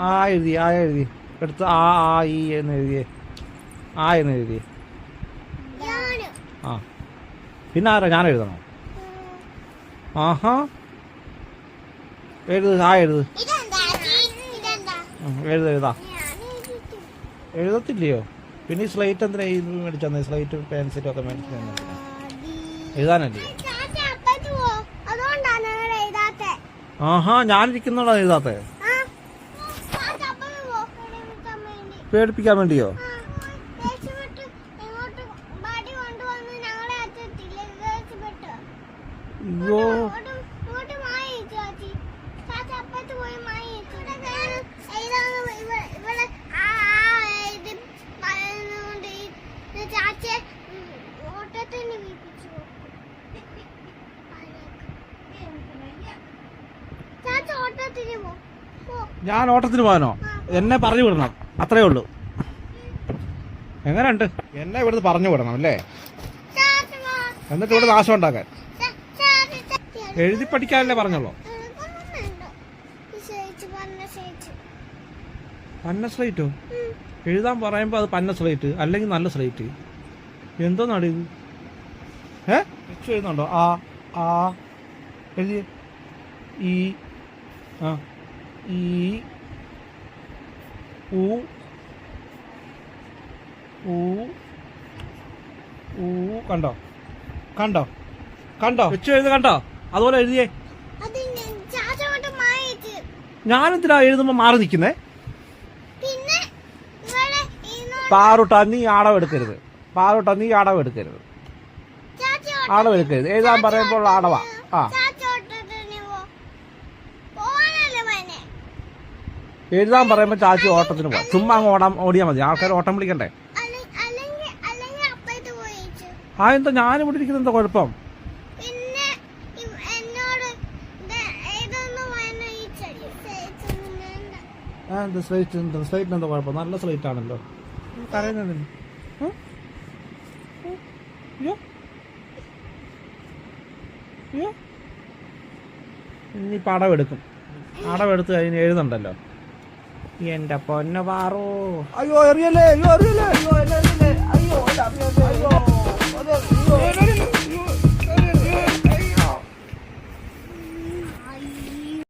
ആ എഴുതി എടുത്ത് ഈ എന്ന് എഴുതിയേ. ആ എന്ന് എഴുതിയേ. ആ പിന്നെ ആരാ? ഞാൻ എഴുതണോ? ആഹാ എഴുത്. എഴുതാ. എഴുതത്തില്ലയോ? പിന്നെ ഈ സ്ലേറ്റ് എന്തിനാ ഇത് മേടിച്ചേ? സ്ലേറ്റ് പെൻസിലും ഒക്കെ മേടിച്ചു എഴുതാനല്ലേ? ആഹാ ഞാനിരിക്കുന്നോടാ എഴുതാത്തെ. പേടിപ്പിക്കാൻ വേണ്ടിയോ? അയ്യോ ഞാൻ ഓട്ടത്തിന് പോകാനോ? എന്നെ പറഞ്ഞു വിടണം, അത്രേ ഉള്ളൂ. എങ്ങനെയുണ്ട്? എന്നെ ഇവിടുന്ന് പറഞ്ഞു വിടണം അല്ലേ? എന്നിട്ട് ഇവിടെ നാശം ഉണ്ടാക്കാൻ. എഴുതി പഠിക്കാനല്ലേ പറഞ്ഞോളൂ. പന്ന സ്ലേറ്റോ? എഴുതാൻ പറയുമ്പോ അത് പന്ന സ്ലേറ്റ് അല്ലെങ്കിൽ നല്ല സ്ലേറ്റ്. എന്തോന്നാണ് ഇത്? വെച്ച് എഴുതുന്നുണ്ടോ? ആ എഴുതിയേ. ഈ കണ്ടോ വെച്ച് എഴുതി കണ്ടോ? അതുപോലെ എഴുതിയേ. ഞാനെന്തിനാ എഴുതുമ്പോ മാറി നിൽക്കുന്നേ? പാറുട്ടാ നീ അടവെടുക്കരുത്. അടവെടുക്കരുത്. എഴുതാൻ പറയുമ്പോൾ അടവാ. എഴുതാൻ പറയുമ്പോ ചാച്ചി ഓട്ടത്തിന് പോവാം. ചുമ്മാ അങ്ങ് ഓടിയാൽ മതി. ആൾക്കാർ ഓട്ടം വിളിക്കണ്ടേ? എന്താ ഞാനിവിടെ ഇരിക്കുന്ന എന്താ കുഴപ്പം? സ്ലൈറ്റിന് എന്താ കുഴപ്പം? നല്ല സ്ലൈറ്റ് ആണല്ലോ. കരയുന്നതിന് ഇനിയിപ്പോൾ അടവെടുത്ത് കഴിഞ്ഞ് എഴുതണ്ടല്ലോ. എന്റെ പൊന്ന പാറോ. അയ്യോ എറിയല്ലേ.